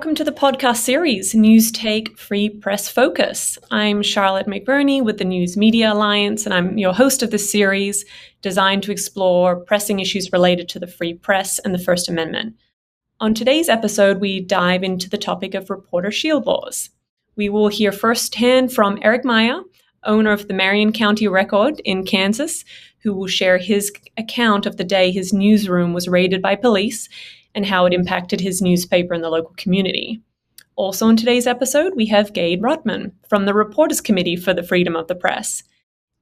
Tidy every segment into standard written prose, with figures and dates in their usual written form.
welcome to the podcast series, News Take Free Press Focus. I'm Charlotte McBurney with the News Media Alliance, and I'm your host of this series designed to explore pressing issues related to the free press and the First Amendment. On today's episode, we dive into the topic of reporter shield laws. We will hear firsthand from Eric Meyer, owner of the Marion County Record in Kansas, who will share his account of the day his newsroom was raided by police and how it impacted his newspaper in the local community. Also in today's episode, we have Gabe Rottman from the Reporters Committee for the Freedom of the Press.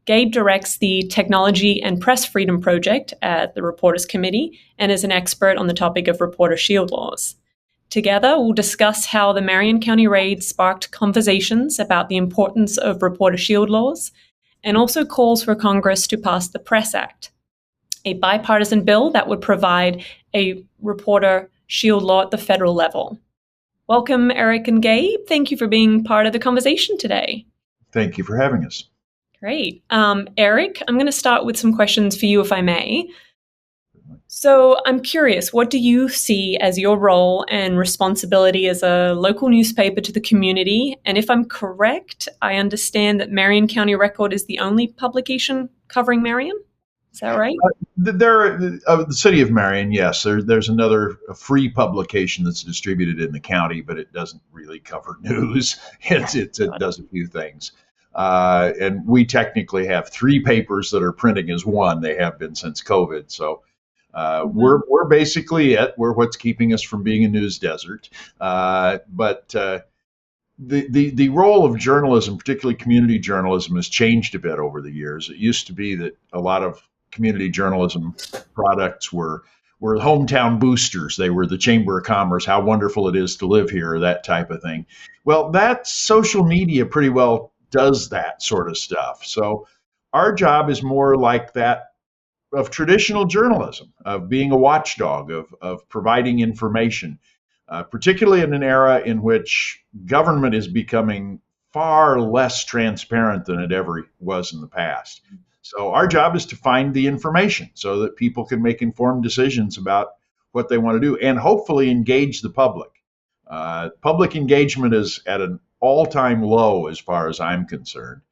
Gabe directs the Technology and Press Freedom Project at the Reporters Committee and is an expert on the topic of reporter shield laws. Together, we'll discuss how the Marion County raid sparked conversations about the importance of reporter shield laws and also calls for Congress to pass the Press Act, a bipartisan bill that would provide a reporter shield law at the federal level. Welcome, Eric and Gabe. Thank you for being part of the conversation today. Thank you for having us. Great. Eric, I'm going to start with some questions for you, if I may. So I'm curious, what do you see as your role and responsibility as a local newspaper to the community? And if I'm correct, I understand that Marion County Record is the only publication covering Marion? Is that right? The city of Marion, yes. There's another free publication that's distributed in the county, but it doesn't really cover news. It does a few things. And we technically have three papers that are printing as one. They have been since COVID. So we're basically it. We're what's keeping us from being a news desert. But the role of journalism, particularly community journalism, has changed a bit over the years. It used to be that a lot of community journalism products were hometown boosters. They were the Chamber of Commerce, how wonderful it is to live here, that type of thing. Well, that social media pretty well does that sort of stuff. So our job is more like that of traditional journalism, of being a watchdog, of providing information, particularly in an era in which government is becoming far less transparent than it ever was in the past. So our job is to find the information so that people can make informed decisions about what they want to do and hopefully engage the public. Public engagement is at an all-time low as far as I'm concerned.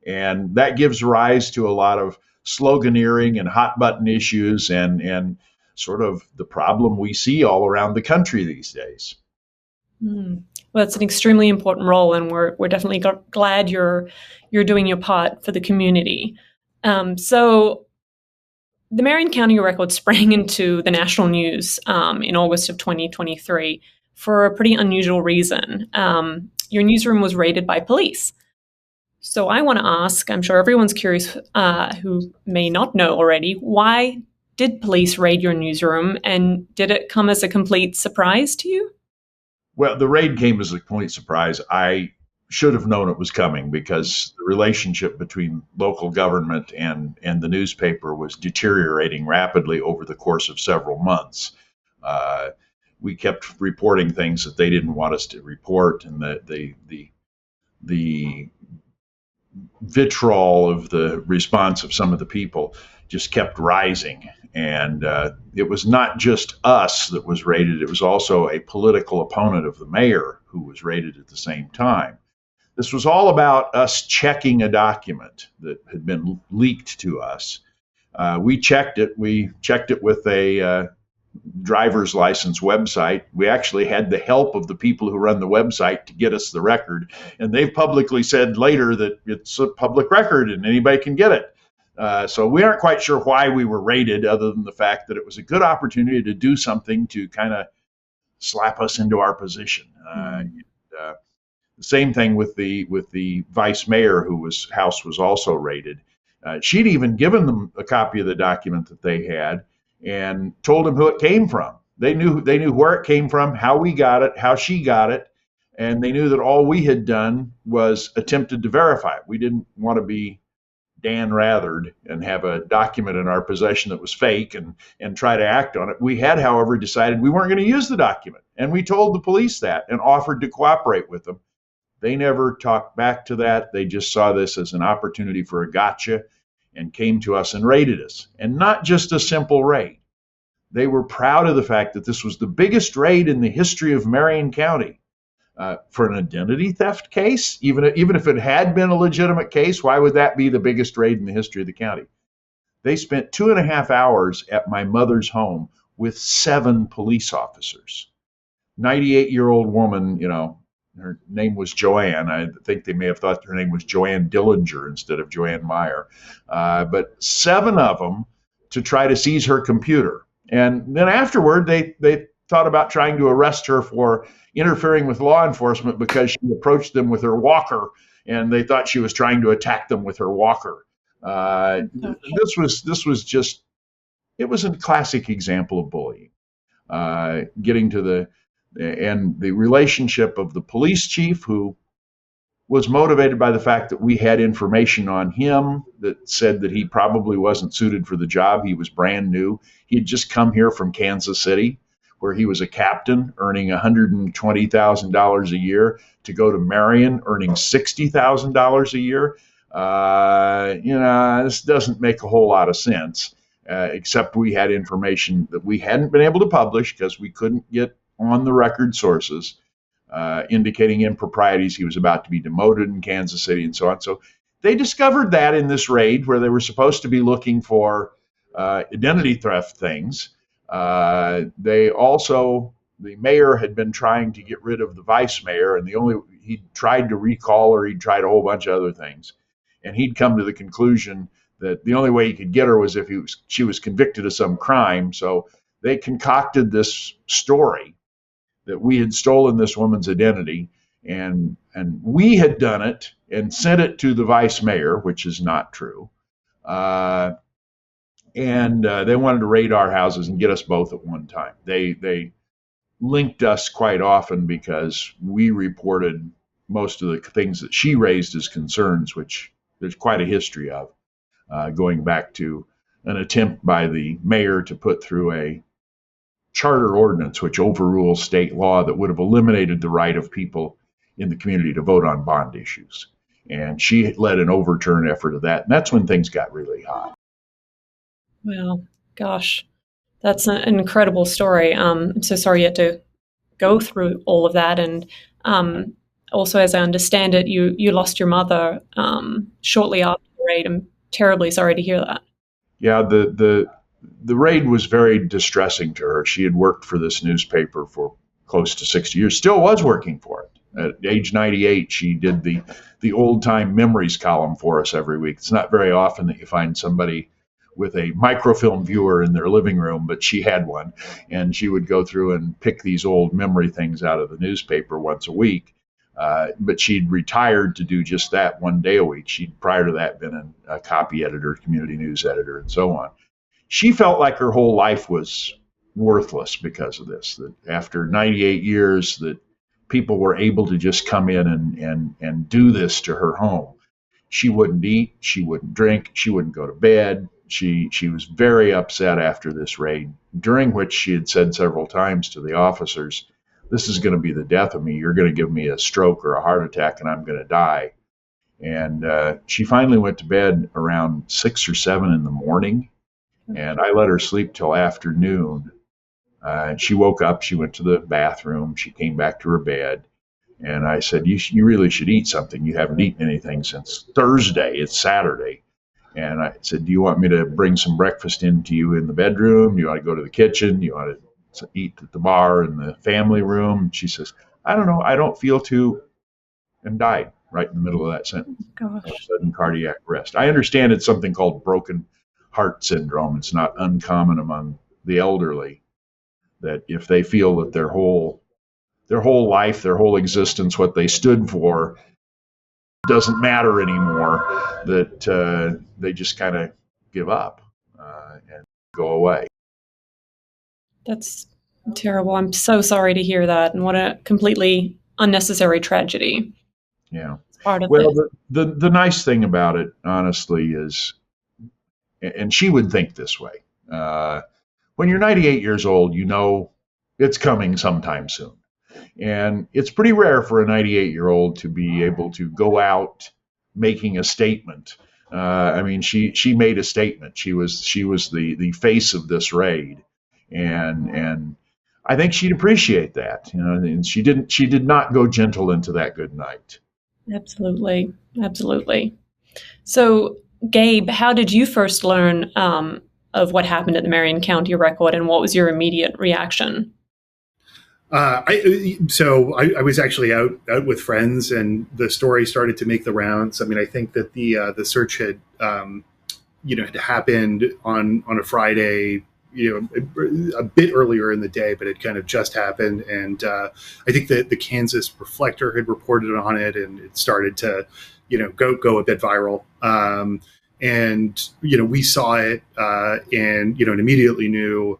And that gives rise to a lot of sloganeering and hot-button issues and sort of the problem we see all around the country these days. Well, it's an extremely important role, and we're definitely glad you're doing your part for the community. So the Marion County Record sprang into the national news in August of 2023 for a pretty unusual reason. Your newsroom was raided by police. So I want to ask, I'm sure everyone's curious who may not know already, why did police raid your newsroom, and did it come as a complete surprise to you? Well, the raid came as a complete surprise. I should have known it was coming because the relationship between local government and the newspaper was deteriorating rapidly over the course of several months. We kept reporting things that they didn't want us to report, and the vitriol of the response of some of the people just kept rising. And it was not just us that was raided. It was also a political opponent of the mayor who was raided at the same time. This was all about us checking a document that had been leaked to us. We checked it. We checked it with a driver's license website. We actually had the help of the people who run the website to get us the record. And they've publicly said later that it's a public record and anybody can get it. So we aren't quite sure why we were raided, other than the fact that it was a good opportunity to do something to kind of slap us into our position. The same thing with the vice mayor, whose house was also raided. She'd even given them a copy of the document that they had and told them who it came from. They knew where it came from, how we got it, how she got it, and they knew that all we had done was attempted to verify it. We didn't want to be Dan Rathered and have a document in our possession that was fake and try to act on it. We had, however, decided we weren't going to use the document, and we told the police that and offered to cooperate with them. They never talked back to that. They just saw this as an opportunity for a gotcha and came to us and raided us. And not just a simple raid. They were proud of the fact that this was the biggest raid in the history of Marion County. For an identity theft case, even if it had been a legitimate case, why would that be the biggest raid in the history of the county? They spent 2.5 hours at my mother's home with 7 police officers. 98-year-old woman, her name was Joanne. I think they may have thought her name was Joanne Dillinger instead of Joanne Meyer. But 7 of them to try to seize her computer. And then afterward, they thought about trying to arrest her for interfering with law enforcement because she approached them with her walker, and they thought she was trying to attack them with her walker. This was just, it was a classic example of bullying. Getting to the relationship of the police chief, who was motivated by the fact that we had information on him that said that he probably wasn't suited for the job. He was brand new. He had just come here from Kansas City, where he was a captain earning $120,000 a year, to go to Marion earning $60,000 a year. This doesn't make a whole lot of sense, except we had information that we hadn't been able to publish because we couldn't get on the record sources indicating improprieties. He was about to be demoted in Kansas City and so on. So they discovered that in this raid, where they were supposed to be looking for identity theft things. They also, the mayor had been trying to get rid of the vice mayor, and he tried to recall her. He'd tried a whole bunch of other things, and he'd come to the conclusion that the only way he could get her was if she was convicted of some crime. So they concocted this story that we had stolen this woman's identity, and we had done it and sent it to the vice mayor, which is not true. And they wanted to raid our houses and get us both at one time. They linked us quite often because we reported most of the things that she raised as concerns, which there's quite a history of, going back to an attempt by the mayor to put through a charter ordinance which overrules state law that would have eliminated the right of people in the community to vote on bond issues. And she led an overturn effort of that. And that's when things got really hot. Well, gosh, that's an incredible story. I'm so sorry you had to go through all of that. And also, as I understand it, you lost your mother shortly after the raid. I'm terribly sorry to hear that. Yeah, the raid was very distressing to her. She had worked for this newspaper for close to 60 years, still was working for it. At age 98, she did the old time memories column for us every week. It's not very often that you find somebody with a microfilm viewer in their living room, but she had one, and she would go through and pick these old memory things out of the newspaper once a week. But she'd retired to do just that one day a week. She'd prior to that been a copy editor, community news editor, and so on. She felt like her whole life was worthless because of this, that after 98 years that people were able to just come in and do this to her home. She wouldn't eat, she wouldn't drink, she wouldn't go to bed. She was very upset after this raid, during which she had said several times to the officers, "This is going to be the death of me. You're going to give me a stroke or a heart attack and I'm going to die." And she finally went to bed around 6 or 7 in the morning, and I let her sleep till afternoon. She woke up, she went to the bathroom, she came back to her bed, and I said, you really should eat something. You haven't eaten anything since Thursday. It's Saturday. And I said, do you want me to bring some breakfast into you in the bedroom? Do you want to go to the kitchen? Do you want to eat at the bar in the family room? And she says, I don't know. I don't feel to, and died right in the middle of that sentence. Gosh. Sudden cardiac arrest. I understand it's something called broken heart syndrome. It's not uncommon among the elderly, that if they feel that their whole life, their whole existence, what they stood for doesn't matter anymore, that they just kind of give up and go away. That's terrible. I'm so sorry to hear that, and what a completely unnecessary tragedy. Yeah. Part of well, the nice thing about it, honestly, is, and she would think this way, when you're 98 years old, you know it's coming sometime soon. And it's pretty rare for a 98-year-old to be able to go out making a statement. I mean, she made a statement. She was the face of this raid, and I think she'd appreciate that, and she did not go gentle into that good night. Absolutely. Absolutely. So, Gabe, how did you first learn of what happened at the Marion County Record, and what was your immediate reaction? I was actually out with friends, and the story started to make the rounds. I mean, I think that the search had had happened on a Friday, a bit earlier in the day, but it kind of just happened. And I think that the Kansas Reflector had reported on it, and it started to go a bit viral. And we saw it, and immediately knew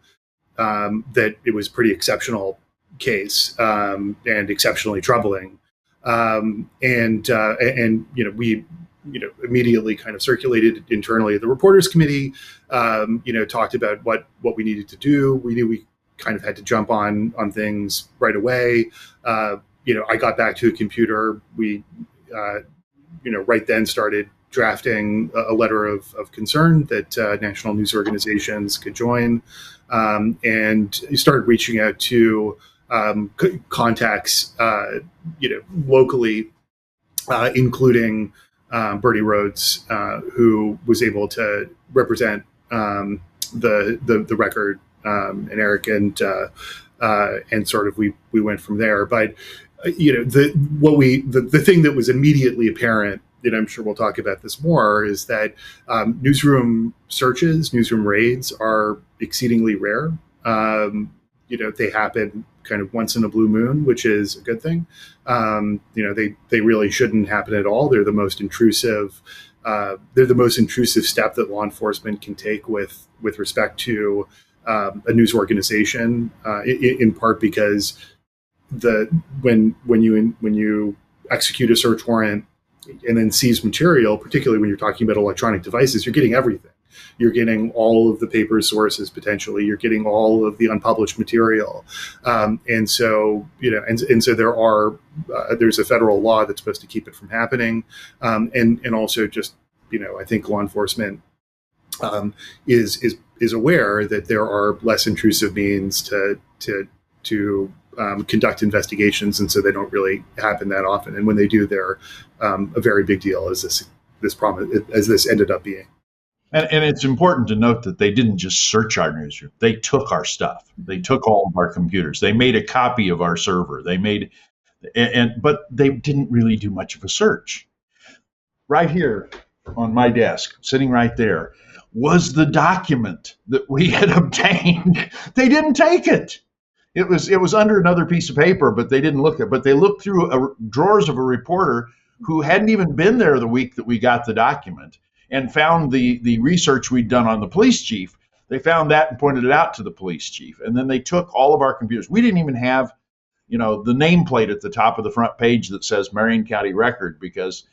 that it was pretty exceptional case, and exceptionally troubling. We immediately kind of circulated internally at the reporters committee, talked about what we needed to do. We knew we kind of had to jump on things right away. I got back to a computer. We right then started drafting a letter of concern that national news organizations could join, and started reaching out to contacts, locally, including Bertie Rhodes, who was able to represent the record, and Eric, and sort of we went from there. But the thing that was immediately apparent, and I'm sure we'll talk about this more, is that newsroom searches, newsroom raids are exceedingly rare. They happen kind of once in a blue moon, which is a good thing. They really shouldn't happen at all. They're the most intrusive. They're the most intrusive step that law enforcement can take with respect to a news organization, in part because when you execute a search warrant and then seize material, particularly when you're talking about electronic devices, you're getting everything. You're getting all of the paper sources potentially. You're getting all of the unpublished material, and so there's a federal law that's supposed to keep it from happening, and also just I think law enforcement is aware that there are less intrusive means to conduct investigations, and so they don't really happen that often. And when they do, they're a very big deal, as this ended up being. And it's important to note that they didn't just search our newsroom. They took our stuff. They took all of our computers. They made a copy of our server. But they didn't really do much of a search. Right here on my desk, sitting right there, was the document that we had obtained. They didn't take it. It was under another piece of paper, but they didn't look at it. But they looked through drawers of a reporter who hadn't even been there the week that we got the document, and found the research we'd done on the police chief. They found that and pointed it out to the police chief. And then they took all of our computers. We didn't even have, the nameplate at the top of the front page that says Marion County Record, because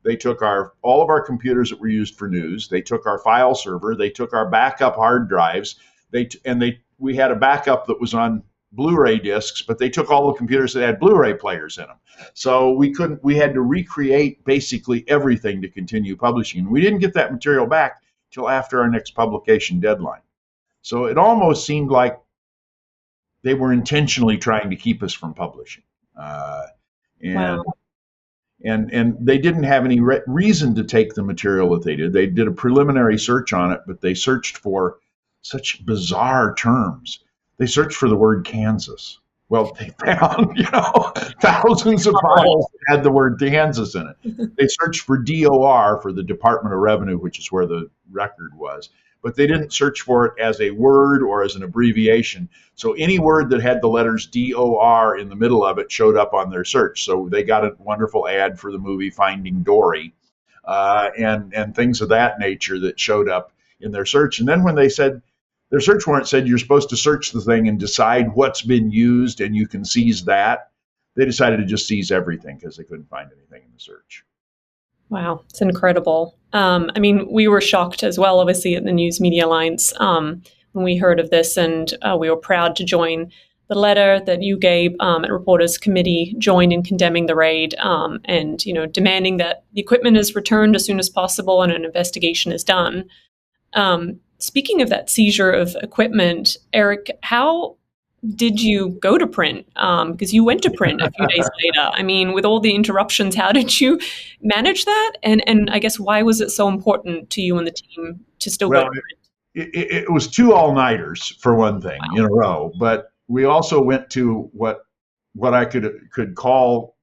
they took all of our computers that were used for news. They took our file server. They took our backup hard drives. We had a backup that was on Blu-ray discs, but they took all the computers that had Blu-ray players in them. So we had to recreate basically everything to continue publishing. And we didn't get that material back till after our next publication deadline. So it almost seemed like they were intentionally trying to keep us from publishing. Wow. And they didn't have any reason to take the material that they did. They did a preliminary search on it, but they searched for such bizarre terms. They searched for the word Kansas. Well, they found, thousands of files that had the word Kansas in it. They searched for DOR, for the Department of Revenue, which is where the record was. But they didn't search for it as a word or as an abbreviation. So any word that had the letters DOR in the middle of it showed up on their search. So they got a wonderful ad for the movie Finding Dory, and things of that nature that showed up in their search. And then when they said, their search warrant said you're supposed to search the thing and decide what's been used, and you can seize that, they decided to just seize everything because they couldn't find anything in the search. Wow, it's incredible. We were shocked as well, obviously, at the News Media Alliance when we heard of this, and we were proud to join the letter that you, Gabe, at Reporters Committee, joined in condemning the raid, and demanding that the equipment is returned as soon as possible and an investigation is done. speaking of that seizure of equipment, Eric, how did you go to print? Because you went to print a few days later. I mean, with all the interruptions, how did you manage that? And I guess why was it so important to you and the team to still go to print? It was 2 all-nighters for one thing in a row, but we also went to what I could call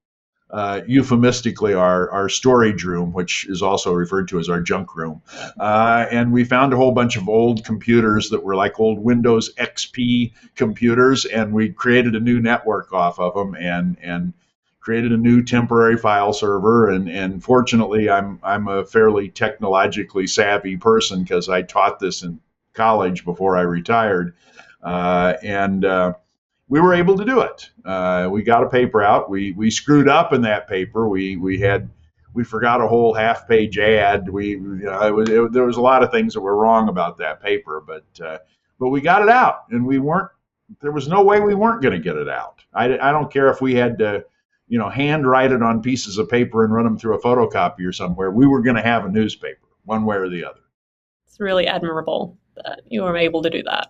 euphemistically our storage room, which is also referred to as our junk room. And we found a whole bunch of old computers that were like old Windows XP computers, and we created a new network off of them and created a new temporary file server. And fortunately, I'm a fairly technologically savvy person because I taught this in college before I retired. We were able to do it. We got a paper out. We screwed up in that paper. We forgot a whole half-page ad. There was a lot of things that were wrong about that paper, but we got it out, and there was no way we weren't going to get it out. I don't care if we had to, hand write it on pieces of paper and run them through a photocopier somewhere. We were going to have a newspaper, one way or the other. It's really admirable that you were able to do that.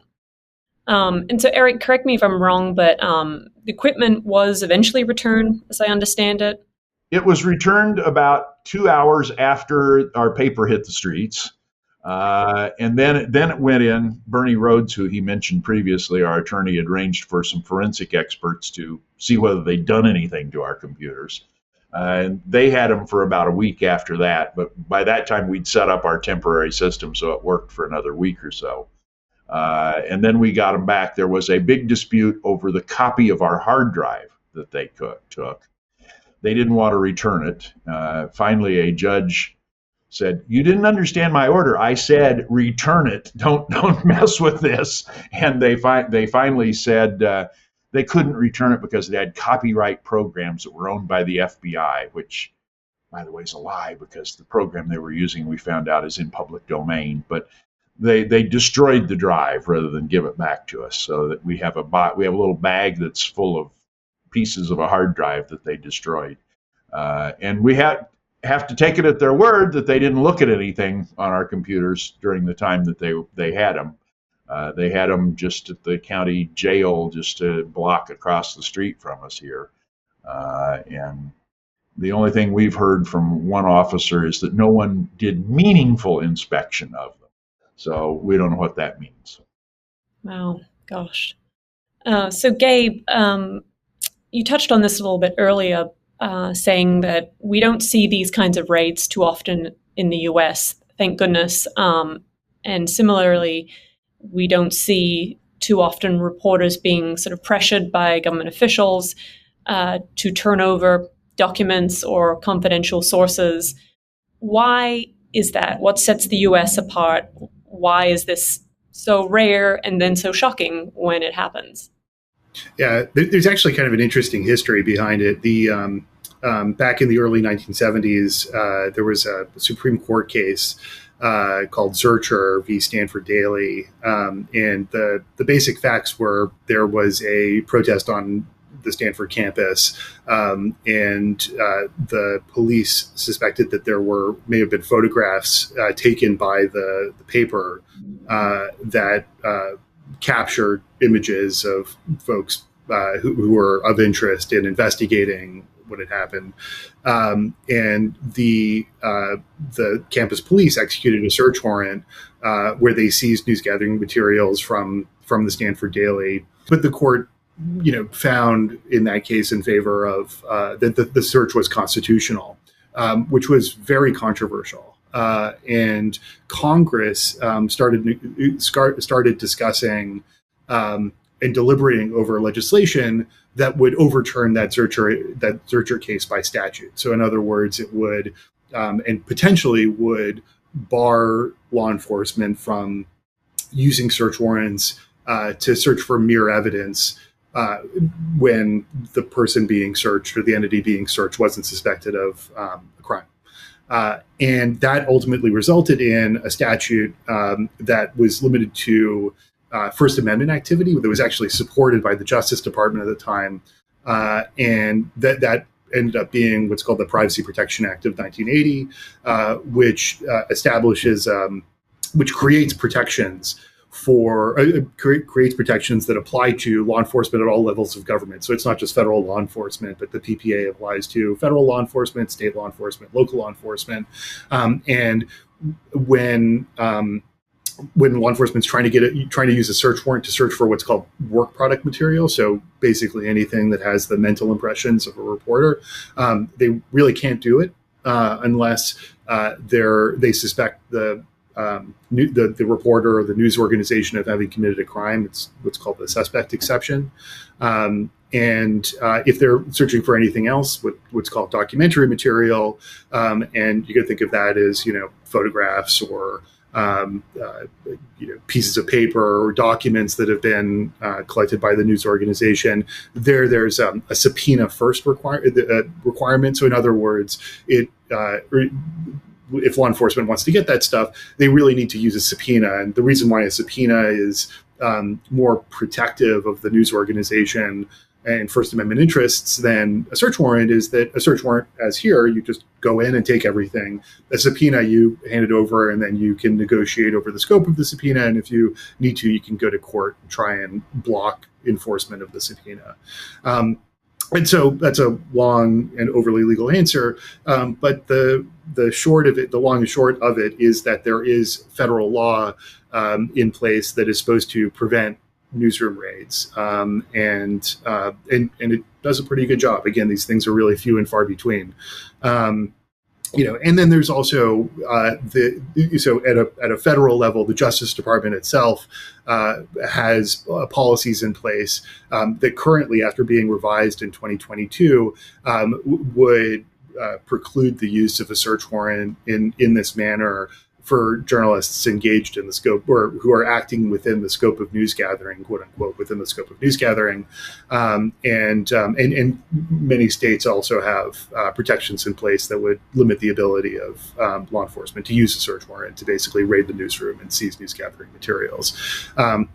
And so, Eric, correct me if I'm wrong, but the equipment was eventually returned, as I understand it. It was returned about 2 hours after our paper hit the streets. And then it went in. Bernie Rhodes, who he mentioned previously, our attorney, had arranged for some forensic experts to see whether they'd done anything to our computers. And they had them for about a week after that. But by that time, we'd set up our temporary system, so it worked for another week or so. And then we got them back. There was a big dispute over the copy of our hard drive that they took. They didn't want to return it. Finally, a judge said, "You didn't understand my order. I said return it. Don't mess with this." And they finally said they couldn't return it because they had copyright programs that were owned by the FBI, which, by the way, is a lie because the program they were using, we found out, is in public domain. But they destroyed the drive rather than give it back to us, so that we have a little bag that's full of pieces of a hard drive that they destroyed, and we have to take it at their word that they didn't look at anything on our computers during the time that they had them. They had them just at the county jail, just a block across the street from us here, and the only thing we've heard from one officer is that no one did meaningful inspection of them. So we don't know what that means. Wow, gosh. So Gabe, you touched on this a little bit earlier, saying that we don't see these kinds of raids too often in the US, thank goodness. And similarly, we don't see too often reporters being sort of pressured by government officials to turn over documents or confidential sources. Why is that? What sets the US apart? Why is this so rare and then so shocking when it happens? Yeah, there's actually kind of an interesting history behind it. The back in the early 1970s, there was a Supreme Court case called Zurcher v. Stanford Daily, and the basic facts were there was a protest on the Stanford campus, and the police suspected that there may have been photographs taken by the paper that captured images of folks who were of interest in investigating what had happened, and the campus police executed a search warrant where they seized news gathering materials from the Stanford Daily, but the court found in that case in favor of that the search was constitutional, which was very controversial. And Congress started discussing and deliberating over legislation that would overturn that Zurcher case by statute. So in other words, it would and potentially would bar law enforcement from using search warrants to search for mere evidence when the person being searched or the entity being searched wasn't suspected of a crime. And that ultimately resulted in a statute that was limited to First Amendment activity that was actually supported by the Justice Department at the time. And that ended up being what's called the Privacy Protection Act of 1980, which establishes which creates protections creates protections that apply to law enforcement at all levels of government. So it's not just federal law enforcement, but the PPA applies to federal law enforcement, state law enforcement, local law enforcement, and when law enforcement's trying to use a search warrant to search for what's called work product material, so basically anything that has the mental impressions of a reporter, they really can't do it unless they suspect the reporter or the news organization of having committed a crime. It's what's called the suspect exception. And if they're searching for anything else, what's called documentary material, and you can think of that as, photographs or pieces of paper or documents that have been collected by the news organization. There's a subpoena first requirement. So in other words, if law enforcement wants to get that stuff, they really need to use a subpoena. And the reason why a subpoena is more protective of the news organization and First Amendment interests than a search warrant is that a search warrant, as here, you just go in and take everything. A subpoena, you hand it over, and then you can negotiate over the scope of the subpoena. And if you need to, you can go to court and try and block enforcement of the subpoena. And so that's a long and overly legal answer. But the long and short of it is that there is federal law in place that is supposed to prevent newsroom raids, and it does a pretty good job. Again, these things are really few and far between. And then there's also at a federal level, the Justice Department itself has policies in place that currently, after being revised in 2022, would preclude the use of a search warrant in this manner for journalists engaged in the scope or who are acting within the scope of news gathering, quote unquote, within the scope of news gathering. And many states also have protections in place that would limit the ability of law enforcement to use a search warrant to basically raid the newsroom and seize news gathering materials. There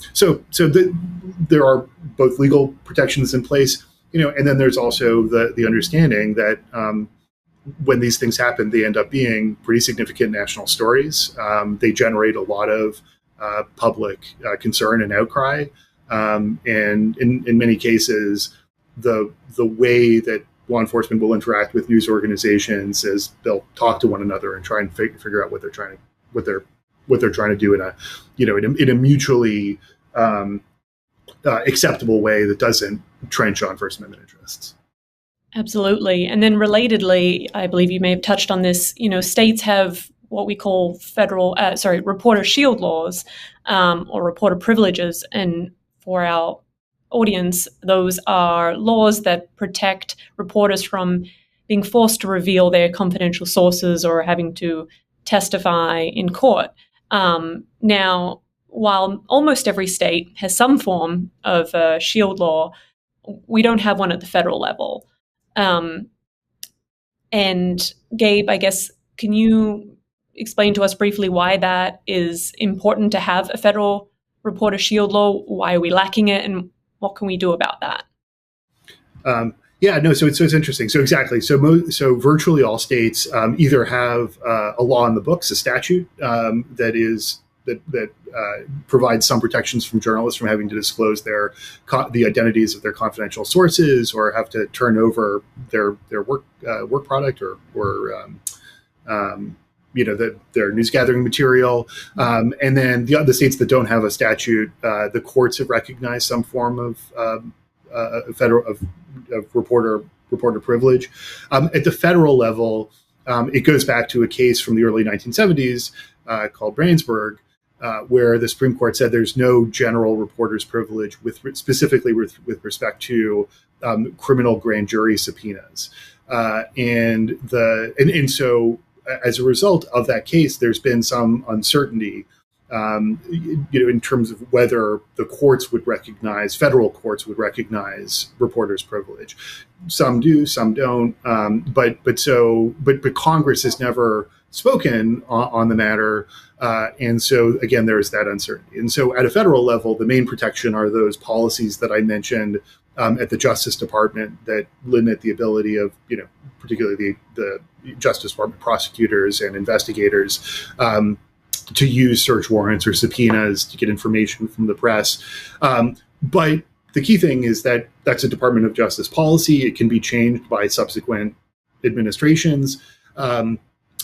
are both legal protections in place, and then there's also the understanding that when these things happen, they end up being pretty significant national stories. They generate a lot of public concern and outcry. And in many cases, the way that law enforcement will interact with news organizations is they'll talk to one another and try and figure out what they're trying to do in a mutually acceptable way that doesn't trench on First Amendment interests. Absolutely. And then relatedly, I believe you may have touched on this, states have what we call reporter shield laws or reporter privileges. And for our audience, those are laws that protect reporters from being forced to reveal their confidential sources or having to testify in court. Now, while almost every state has some form of a shield law, we don't have one at the federal level. And Gabe, I guess, can you explain to us briefly why that is important to have a federal reporter shield law? Why are we lacking it, and what can we do about that? So it's interesting. So exactly. So virtually all states either have a law in the books, a statute that provides some protections from journalists from having to disclose the identities of their confidential sources or have to turn over their work product or their news gathering material. And then the states that don't have a statute, the courts have recognized some form of reporter privilege. At the federal level, it goes back to a case from the early 1970s called Brainsburg, where the Supreme Court said there's no general reporter's privilege specifically with respect to criminal grand jury subpoenas, and so as a result of that case, there's been some uncertainty, in terms of whether the federal courts would recognize reporter's privilege. Some do, some don't, but Congress has never spoken on the matter. And so, again, there's that uncertainty. And so at a federal level, the main protection are those policies that I mentioned at the Justice Department that limit the ability of, particularly the Justice Department prosecutors and investigators to use search warrants or subpoenas to get information from the press. But the key thing is that that's a Department of Justice policy. It can be changed by subsequent administrations. And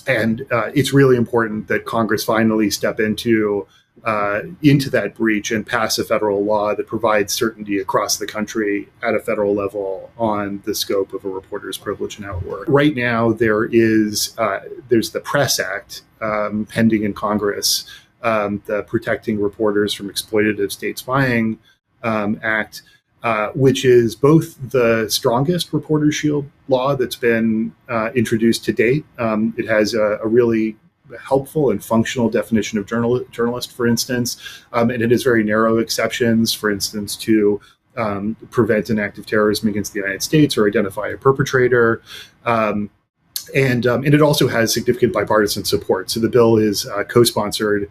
it's really important that Congress finally step into that breach and pass a federal law that provides certainty across the country at a federal level on the scope of a reporter's privilege and how it works. Right now, there's the Press Act pending in Congress, the Protecting Reporters from Exploitative State Spying Act, which is both the strongest reporter shield law that's been introduced to date. It has a really helpful and functional definition of journalist, for instance, and it has very narrow exceptions, for instance, to prevent an act of terrorism against the United States or identify a perpetrator. And it also has significant bipartisan support. So the bill is co-sponsored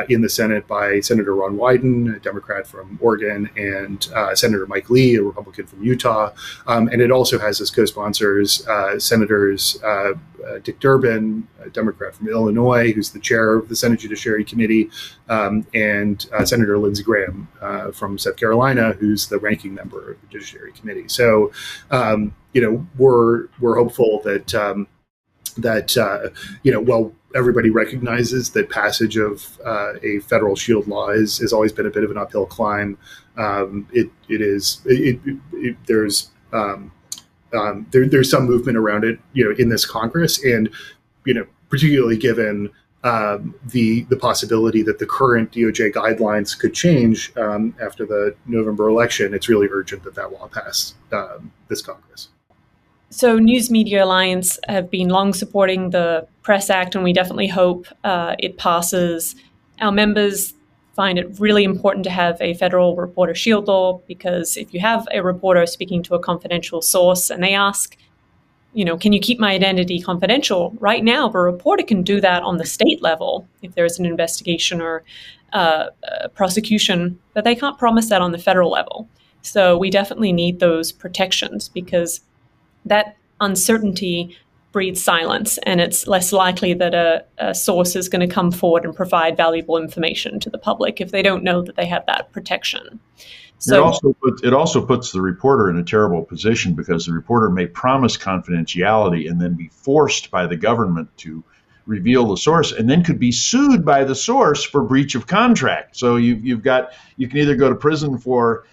in the Senate by Senator Ron Wyden, a Democrat from Oregon, and Senator Mike Lee, a Republican from Utah. And it also has as co-sponsors Senators Dick Durbin, a Democrat from Illinois, who's the chair of the Senate Judiciary Committee, and Senator Lindsey Graham from South Carolina, who's the ranking member of the Judiciary Committee. So, we're hopeful that while everybody recognizes that passage of a federal shield law has always been a bit of an uphill climb, there's some movement around it, in this Congress, and particularly given the possibility that the current DOJ guidelines could change after the November election, it's really urgent that law pass this Congress. So News Media Alliance have been long supporting the Press Act, and we definitely hope it passes. Our members find it really important to have a federal reporter shield law, because if you have a reporter speaking to a confidential source and they ask, can you keep my identity confidential? Right now, a reporter can do that on the state level if there's an investigation or prosecution, but they can't promise that on the federal level. So we definitely need those protections, because that uncertainty breeds silence, and it's less likely that a source is going to come forward and provide valuable information to the public if they don't know that they have that protection. So it also puts the reporter in a terrible position, because the reporter may promise confidentiality and then be forced by the government to reveal the source, and then could be sued by the source for breach of contract. So you can either go to prison for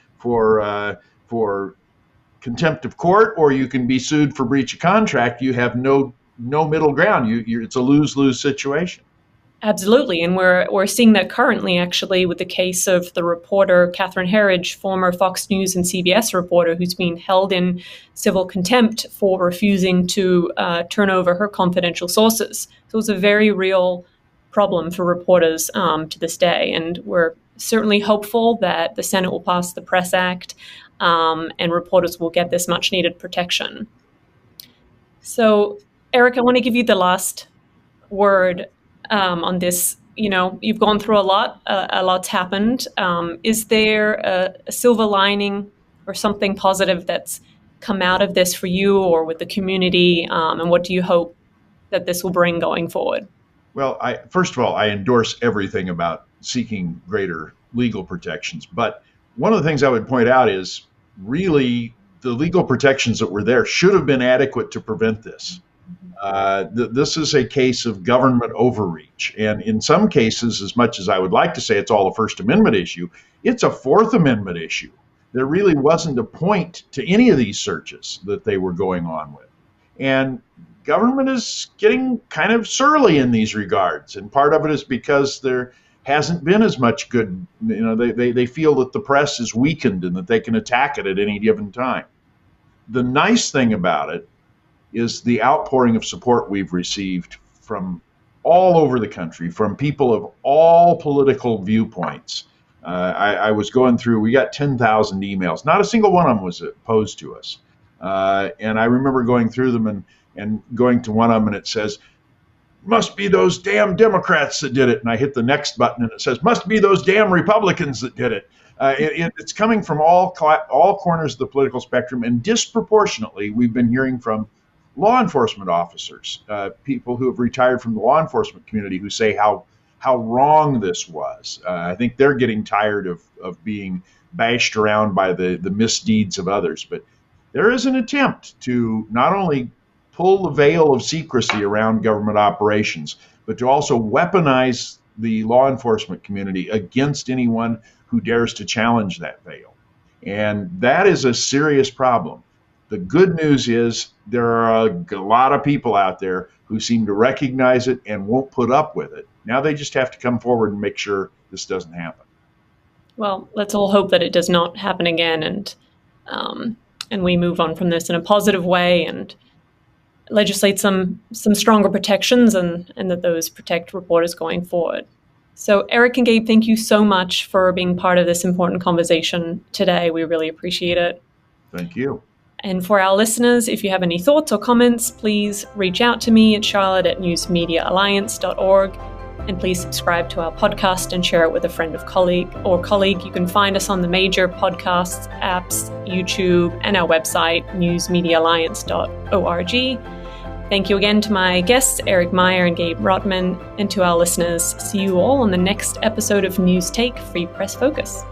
contempt of court, or you can be sued for breach of contract. You have no middle ground. It's a lose-lose situation. Absolutely, and we're seeing that currently, actually, with the case of the reporter Catherine Herridge, former Fox News and CBS reporter, who's been held in civil contempt for refusing to turn over her confidential sources. So it's a very real problem for reporters to this day, and we're certainly hopeful that the Senate will pass the Press Act, and reporters will get this much-needed protection. So, Eric, I want to give you the last word on this. You've gone through a lot. A lot's happened. Is there a silver lining or something positive that's come out of this for you or with the community? And what do you hope that this will bring going forward? Well, first of all, I endorse everything about seeking greater legal protections. But one of the things I would point out is really the legal protections that were there should have been adequate to prevent this. This is a case of government overreach. And in some cases, as much as I would like to say it's all a First Amendment issue, it's a Fourth Amendment issue. There really wasn't a point to any of these searches that they were going on with. And government is getting kind of surly in these regards. And part of it is because there hasn't been as much good, they feel that the press is weakened and that they can attack it at any given time. The nice thing about it is the outpouring of support we've received from all over the country, from people of all political viewpoints. I was going through, we got 10,000 emails. Not a single one of them was opposed to us. And I remember going through them and going to one of them, and it says, must be those damn Democrats that did it. And I hit the next button and it says, must be those damn Republicans that did it. It's coming from all corners of the political spectrum, and disproportionately, we've been hearing from law enforcement officers, people who have retired from the law enforcement community, who say how how wrong this was. I think they're getting tired of being bashed around by the misdeeds of others. But there is an attempt to not only pull the veil of secrecy around government operations, but to also weaponize the law enforcement community against anyone who dares to challenge that veil. And that is a serious problem. The good news is there are a lot of people out there who seem to recognize it and won't put up with it. Now they just have to come forward and make sure this doesn't happen. Well, let's all hope that it does not happen again, and we move on from this in a positive way and legislate some stronger protections and that those protect reporters going forward. So Eric and Gabe, thank you so much for being part of this important conversation today. We really appreciate it. Thank you. And for our listeners, if you have any thoughts or comments, please reach out to me at charlotte@newsmediaalliance.org. And please subscribe to our podcast and share it with a friend or colleague. You can find us on the major podcasts apps, YouTube, and our website, newsmediaalliance.org. Thank you again to my guests, Eric Meyer and Gabe Rottman, and to our listeners. See you all on the next episode of News Take Free Press Focus.